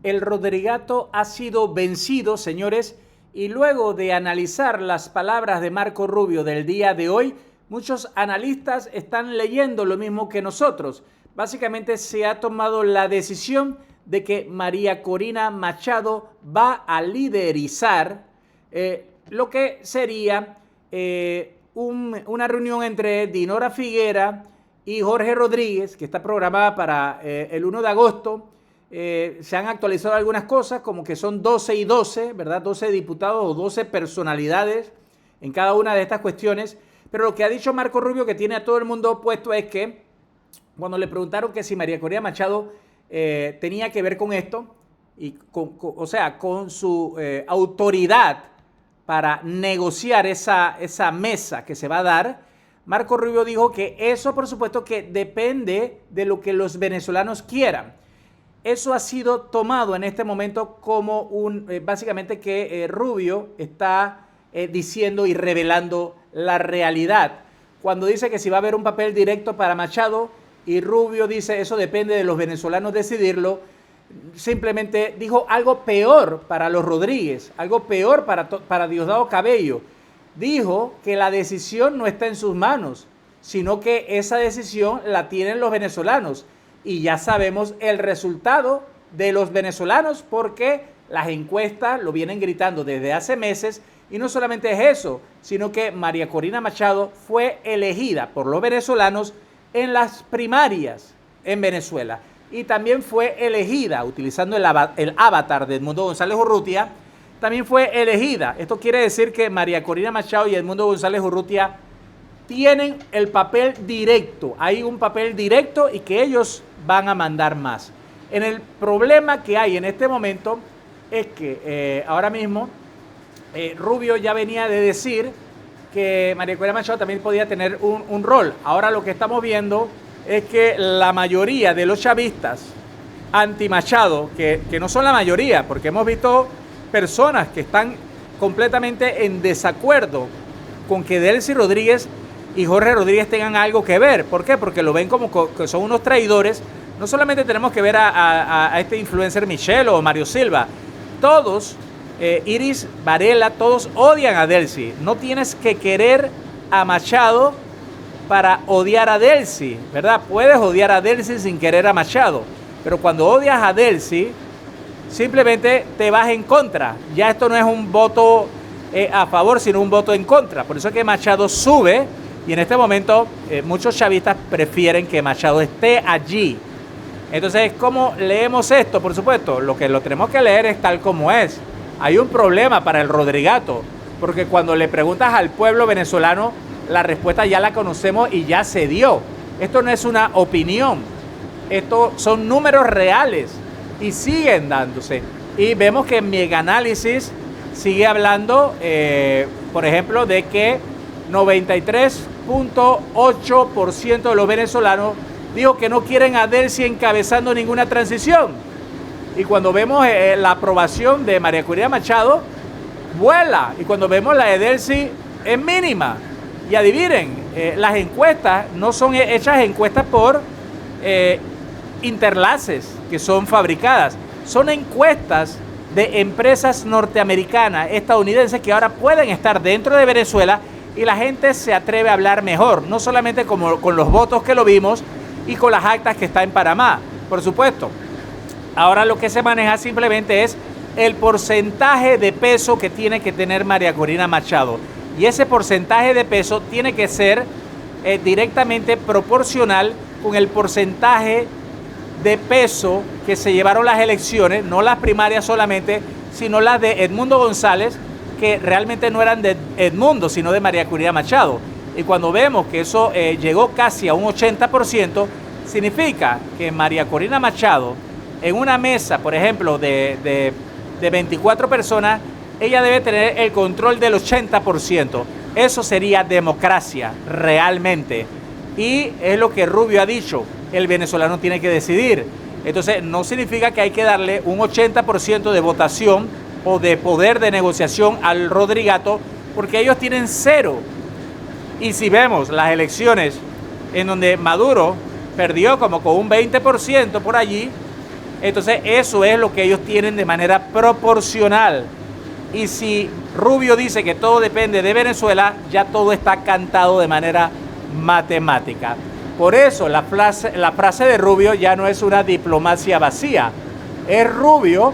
El Rodrigato ha sido vencido, señores, y luego de analizar las palabras de Marco Rubio del día de hoy, muchos analistas están leyendo lo mismo que nosotros. Básicamente se ha tomado la decisión de que María Corina Machado va a liderizar lo que sería una reunión entre Dinora Figuera y Jorge Rodríguez, que está programada para el 1 de agosto. Se han actualizado algunas cosas, como que son 12 y 12, ¿verdad? 12 diputados o 12 personalidades en cada una de estas cuestiones. Pero lo que ha dicho Marco Rubio, que tiene a todo el mundo opuesto, es que cuando le preguntaron que si María Corina Machado tenía que ver con esto, y o sea, con su autoridad para negociar esa mesa que se va a dar, Marco Rubio dijo que eso, por supuesto, que depende de lo que los venezolanos quieran. Eso ha sido tomado en este momento como básicamente que Rubio está diciendo y revelando la realidad. Cuando dice que si va a haber un papel directo para Machado y Rubio dice eso depende de los venezolanos decidirlo, simplemente dijo algo peor para los Rodríguez, algo peor para Diosdado Cabello. Dijo que la decisión no está en sus manos, sino que esa decisión la tienen los venezolanos. Y ya sabemos el resultado de los venezolanos porque las encuestas lo vienen gritando desde hace meses. Y no solamente es eso, sino que María Corina Machado fue elegida por los venezolanos en las primarias en Venezuela. Y también fue elegida, utilizando el avatar de Edmundo González Urrutia, también fue elegida. Esto quiere decir que María Corina Machado y Edmundo González Urrutia tienen el papel directo. Hay un papel directo y que ellos van a mandar más. El problema que hay en este momento es que ahora mismo Rubio ya venía de decir que María Corina Machado también podía tener un rol. Ahora lo que estamos viendo es que la mayoría de los chavistas anti-Machado, que no son la mayoría, porque hemos visto personas que están completamente en desacuerdo con que Delcy Rodríguez y Jorge Rodríguez tengan algo que ver. ¿Por qué? Porque lo ven como que son unos traidores. No solamente tenemos que ver a este influencer Michelle o Mario Silva. Todos, Iris Varela, todos odian a Delcy. No tienes que querer a Machado para odiar a Delcy, ¿verdad? Puedes odiar a Delcy sin querer a Machado. Pero cuando odias a Delcy, simplemente te vas en contra. Ya esto no es un voto a favor, sino un voto en contra. Por eso es que Machado sube. Y en este momento muchos chavistas prefieren que Machado esté allí. Entonces, ¿cómo leemos esto? Por supuesto, lo que lo tenemos que leer es tal como es. Hay un problema para el Rodrigato, porque cuando le preguntas al pueblo venezolano, la respuesta ya la conocemos y ya se dio. Esto no es una opinión, esto son números reales y siguen dándose. Y vemos que Mega Análisis sigue hablando, por ejemplo, de que 93.8% de los venezolanos dijo que no quieren a Delcy encabezando ninguna transición. Y cuando vemos la aprobación de María Corina Machado, vuela. Y cuando vemos la de Delcy, es mínima. Y adivinen, las encuestas no son hechas encuestas por interlaces que son fabricadas. Son encuestas de empresas norteamericanas, estadounidenses, que ahora pueden estar dentro de Venezuela y la gente se atreve a hablar mejor, no solamente como con los votos que lo vimos y con las actas que está en Panamá, por supuesto. Ahora lo que se maneja simplemente es el porcentaje de peso que tiene que tener María Corina Machado. Y ese porcentaje de peso tiene que ser directamente proporcional con el porcentaje de peso que se llevaron las elecciones, no las primarias solamente, sino las de Edmundo González, que realmente no eran de Edmundo, sino de María Corina Machado. Y cuando vemos que eso llegó casi a un 80%, significa que María Corina Machado, en una mesa, por ejemplo, de 24 personas, ella debe tener el control del 80%. Eso sería democracia, realmente. Y es lo que Rubio ha dicho, el venezolano tiene que decidir. Entonces, no significa que hay que darle un 80% de votación o de poder de negociación al Rodrigato, porque ellos tienen cero. Y si vemos las elecciones en donde Maduro perdió como con un 20% por allí, Entonces eso es lo que ellos tienen de manera proporcional. Y si Rubio dice que todo depende de Venezuela, ya todo está cantado de manera matemática. Por eso la frase de Rubio ya no es una diplomacia vacía. Es Rubio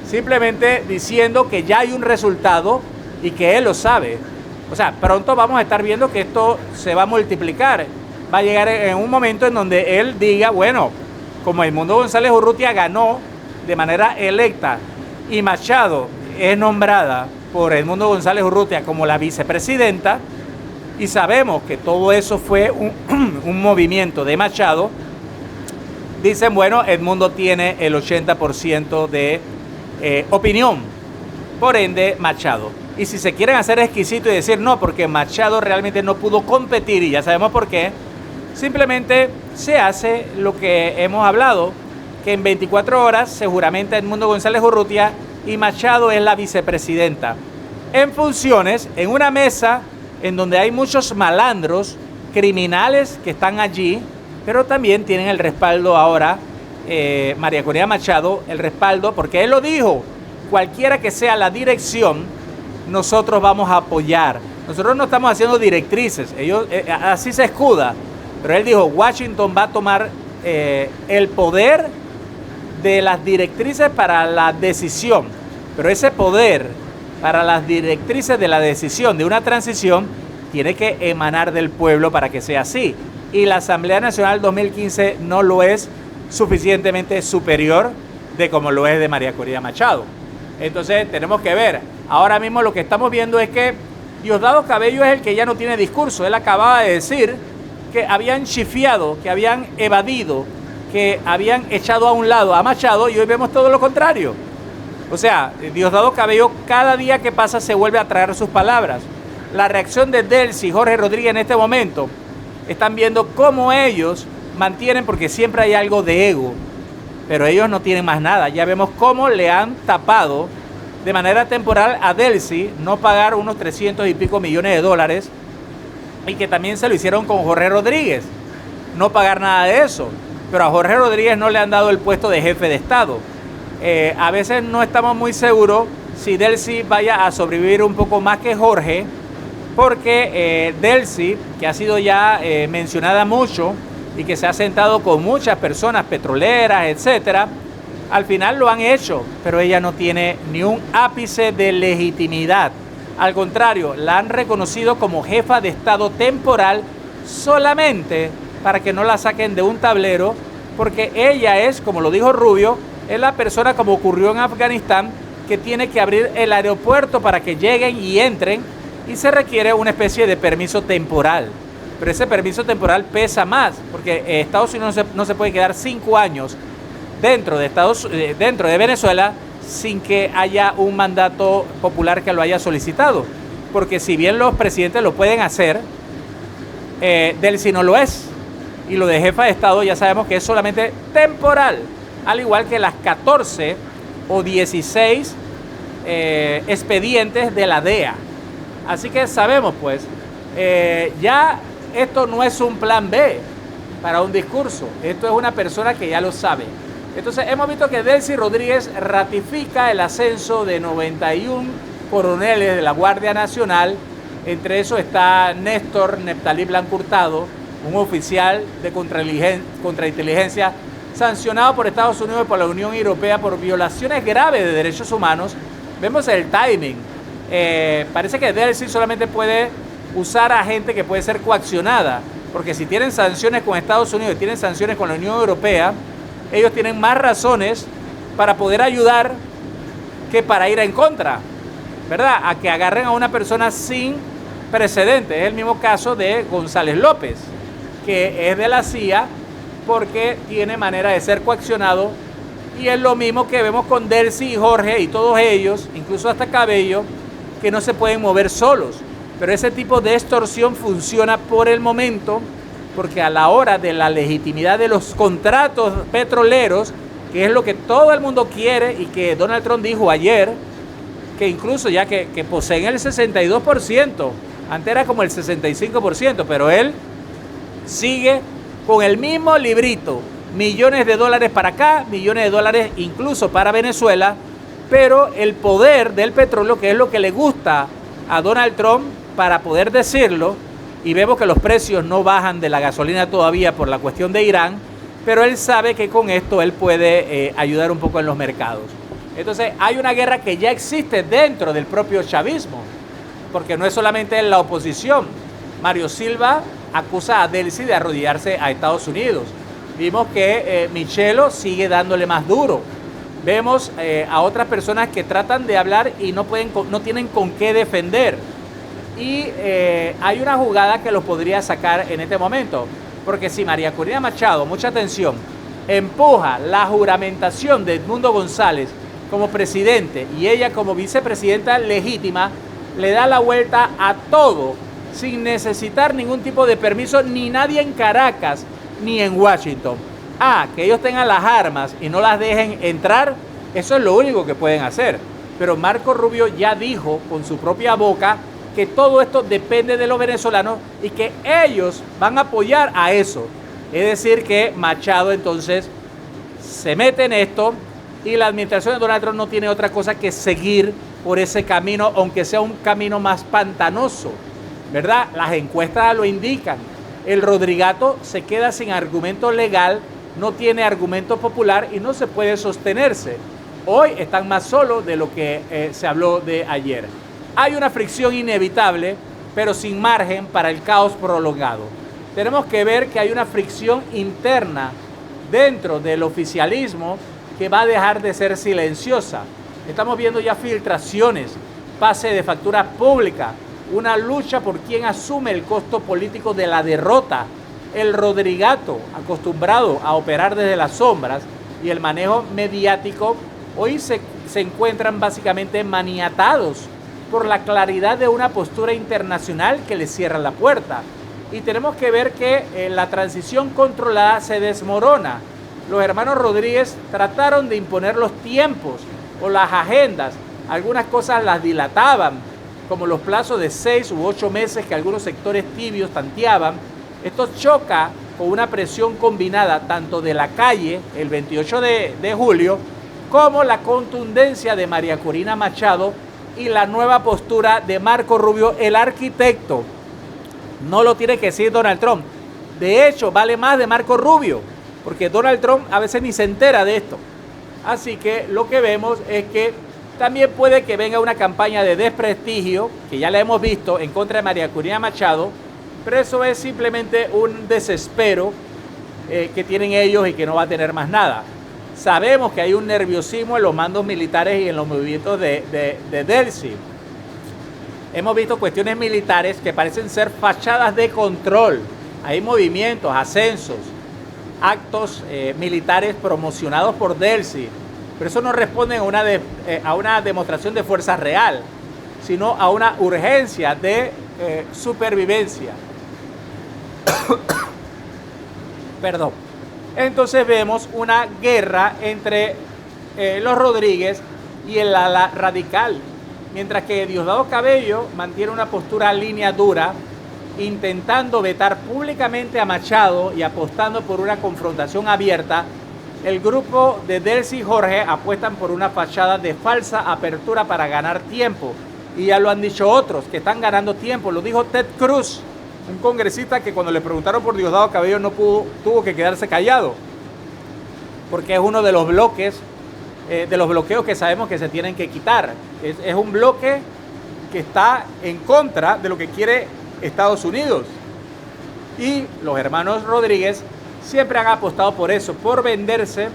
simplemente diciendo que ya hay un resultado y que él lo sabe. O sea, pronto vamos a estar viendo que esto se va a multiplicar. Va a llegar en un momento en donde él diga, bueno, como Edmundo González Urrutia ganó de manera electa y Machado es nombrada por Edmundo González Urrutia como la vicepresidenta, y sabemos que todo eso fue un movimiento de Machado, dicen, bueno, Edmundo tiene el 80% de opinión, por ende Machado. Y si se quieren hacer exquisitos y decir no, porque Machado realmente no pudo competir, y ya sabemos por qué, simplemente se hace lo que hemos hablado, que en 24 horas se juramenta Edmundo González Urrutia y Machado es la vicepresidenta. En funciones, en una mesa en donde hay muchos malandros, criminales que están allí, pero también tienen el respaldo ahora, María Corina Machado, el respaldo, porque él lo dijo, cualquiera que sea la dirección, nosotros vamos a apoyar. Nosotros no estamos haciendo directrices, ellos así se escuda, pero él dijo, Washington va a tomar el poder de las directrices para la decisión, pero ese poder para las directrices de la decisión de una transición tiene que emanar del pueblo para que sea así. Y la Asamblea Nacional 2015 no lo es suficientemente superior de como lo es de María Corina Machado. Entonces tenemos que ver. Ahora mismo lo que estamos viendo es que Diosdado Cabello es el que ya no tiene discurso. Él acababa de decir que habían chifiado, que habían evadido, que habían echado a un lado a Machado, y hoy vemos todo lo contrario. O sea, Diosdado Cabello cada día que pasa se vuelve a traer sus palabras. La reacción de Delcy y Jorge Rodríguez en este momento están viendo cómo ellos mantienen, porque siempre hay algo de ego, pero ellos no tienen más nada. Ya vemos cómo le han tapado de manera temporal a Delcy no pagar unos 300 y pico millones de dólares, y que también se lo hicieron con Jorge Rodríguez, no pagar nada de eso. Pero a Jorge Rodríguez no le han dado el puesto de jefe de Estado. A veces no estamos muy seguros si Delcy vaya a sobrevivir un poco más que Jorge, porque Delcy, que ha sido ya mencionada mucho y que se ha sentado con muchas personas petroleras, etcétera, al final lo han hecho, pero ella no tiene ni un ápice de legitimidad. Al contrario, la han reconocido como jefa de Estado temporal solamente para que no la saquen de un tablero, porque ella es, como lo dijo Rubio, es la persona, como ocurrió en Afganistán, que tiene que abrir el aeropuerto para que lleguen y entren, y se requiere una especie de permiso temporal. Pero ese permiso temporal pesa más, porque Estados Unidos no se puede quedar 5 años dentro de Venezuela sin que haya un mandato popular que lo haya solicitado. Porque si bien los presidentes lo pueden hacer, Delcy no lo es. Y lo de jefa de Estado ya sabemos que es solamente temporal, al igual que las 14 o 16 expedientes de la DEA. Así que sabemos, pues, ya esto no es un plan B para un discurso, esto es una persona que ya lo sabe. Entonces hemos visto que Delcy Rodríguez ratifica el ascenso de 91 coroneles de la Guardia Nacional. Entre eso está Néstor Neptalí Blanco Hurtado, un oficial de contrainteligencia sancionado por Estados Unidos y por la Unión Europea por violaciones graves de derechos humanos. Vemos el timing. Parece que Delcy solamente puede usar a gente que puede ser coaccionada, porque si tienen sanciones con Estados Unidos y tienen sanciones con la Unión Europea, ellos tienen más razones para poder ayudar que para ir en contra, ¿verdad? A que agarren a una persona sin precedentes. Es el mismo caso de González López, que es de la CIA porque tiene manera de ser coaccionado, y es lo mismo que vemos con Delcy y Jorge y todos ellos, incluso hasta Cabello, que no se pueden mover solos. Pero ese tipo de extorsión funciona por el momento, porque a la hora de la legitimidad de los contratos petroleros, que es lo que todo el mundo quiere y que Donald Trump dijo ayer, que incluso ya que poseen el 62%, antes era como el 65%, pero él sigue con el mismo librito millones de dólares para acá, millones de dólares incluso para Venezuela, pero el poder del petróleo, que es lo que le gusta a Donald Trump para poder decirlo, y vemos que los precios no bajan de la gasolina todavía por la cuestión de Irán, pero él sabe que con esto él puede ayudar un poco en los mercados. Entonces hay una guerra que ya existe dentro del propio chavismo, porque no es solamente en la oposición. Mario Silva acusa a Delcy de arrodillarse a Estados Unidos. Vimos que Michelo sigue dándole más duro. Vemos a otras personas que tratan de hablar y no tienen con qué defender. Y hay una jugada que los podría sacar en este momento. Porque si María Corina Machado, mucha atención, empuja la juramentación de Edmundo González como presidente y ella como vicepresidenta legítima, le da la vuelta a todo sin necesitar ningún tipo de permiso, ni nadie en Caracas ni en Washington. Que ellos tengan las armas y no las dejen entrar, eso es lo único que pueden hacer. Pero Marco Rubio ya dijo con su propia boca que todo esto depende de los venezolanos y que ellos van a apoyar a eso. Es decir, que Machado entonces se mete en esto y la administración de Donald Trump no tiene otra cosa que seguir por ese camino, aunque sea un camino más pantanoso, ¿verdad? Las encuestas lo indican. El Rodrigato se queda sin argumento legal, no tiene argumento popular y no se puede sostenerse. Hoy están más solos de lo que se habló de ayer. Hay una fricción inevitable, pero sin margen para el caos prolongado. Tenemos que ver que hay una fricción interna dentro del oficialismo que va a dejar de ser silenciosa. Estamos viendo ya filtraciones, pase de facturas públicas, una lucha por quien asume el costo político de la derrota. El Rodrigato, acostumbrado a operar desde las sombras, y el manejo mediático, hoy se encuentran básicamente maniatados por la claridad de una postura internacional que les cierra la puerta. Y tenemos que ver que la transición controlada se desmorona. Los hermanos Rodríguez trataron de imponer los tiempos o las agendas. Algunas cosas las dilataban, como los plazos de 6 u 8 meses que algunos sectores tibios tanteaban. Esto choca con una presión combinada tanto de la calle, el 28 de julio, como la contundencia de María Corina Machado y la nueva postura de Marco Rubio, el arquitecto. No lo tiene que decir Donald Trump. De hecho, vale más de Marco Rubio, porque Donald Trump a veces ni se entera de esto. Así que lo que vemos es que también puede que venga una campaña de desprestigio, que ya la hemos visto, en contra de María Corina Machado, pero eso es simplemente un desespero que tienen ellos y que no va a tener más nada. Sabemos que hay un nerviosismo en los mandos militares y en los movimientos de Delcy. Hemos visto cuestiones militares que parecen ser fachadas de control. Hay movimientos, ascensos, actos militares promocionados por Delcy. Pero eso no responde a una demostración de fuerza real, sino a una urgencia de supervivencia. Perdón. Entonces vemos una guerra entre los Rodríguez y el ala radical, mientras que Diosdado Cabello mantiene una postura línea dura, intentando vetar públicamente a Machado y apostando por una confrontación abierta. El grupo de Delcy y Jorge apuestan por una fachada de falsa apertura para ganar tiempo, y ya lo han dicho otros que están ganando tiempo. Lo dijo Ted Cruz, un congresista que cuando le preguntaron por Diosdado Cabello tuvo que quedarse callado, porque es uno de los bloques, de los bloqueos que sabemos que se tienen que quitar. Es un bloque que está en contra de lo que quiere Estados Unidos. Y los hermanos Rodríguez siempre han apostado por eso, por venderse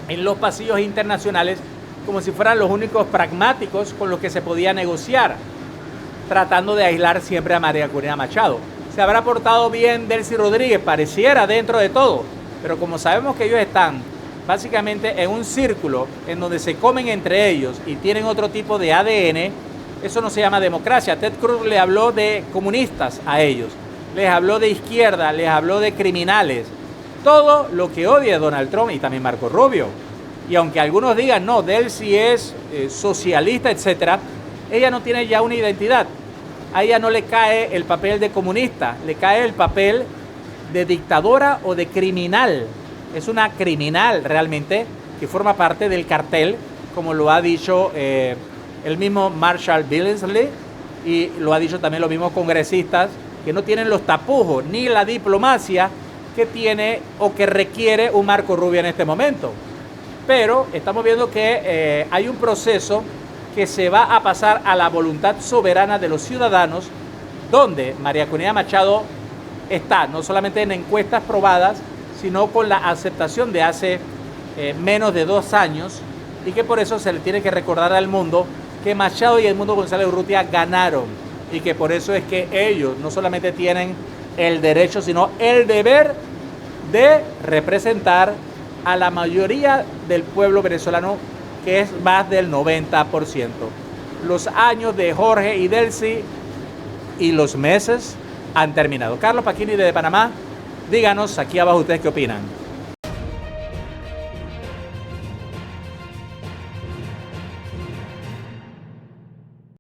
en los pasillos internacionales como si fueran los únicos pragmáticos con los que se podía negociar, tratando de aislar siempre a María Corina Machado. Se habrá portado bien Delcy Rodríguez, pareciera dentro de todo, pero como sabemos que ellos están básicamente en un círculo en donde se comen entre ellos y tienen otro tipo de ADN, eso no se llama democracia. Ted Cruz le habló de comunistas a ellos, les habló de izquierda, les habló de criminales, todo lo que odia Donald Trump y también Marco Rubio. Y aunque algunos digan, no, Delcy es socialista, etcétera, ella no tiene ya una identidad. A ella no le cae el papel de comunista, le cae el papel de dictadora o de criminal. es una criminal realmente que forma parte del cartel, como lo ha dicho el mismo Marshall Billingsley, y lo ha dicho también los mismos congresistas que no tienen los tapujos ni la diplomacia que tiene o que requiere un Marco Rubio en este momento. Pero estamos viendo que hay un proceso que se va a pasar a la voluntad soberana de los ciudadanos, donde María Corina Machado está no solamente en encuestas probadas, sino con la aceptación de hace menos de 2 años, y que por eso se le tiene que recordar al mundo que Machado y Edmundo González Urrutia ganaron, y que por eso es que ellos no solamente tienen el derecho, sino el deber de representar a la mayoría del pueblo venezolano, que es más del 90%. Los años de Jorge y Delcy y los meses han terminado. Carlos Paquini desde Panamá, díganos aquí abajo ustedes qué opinan.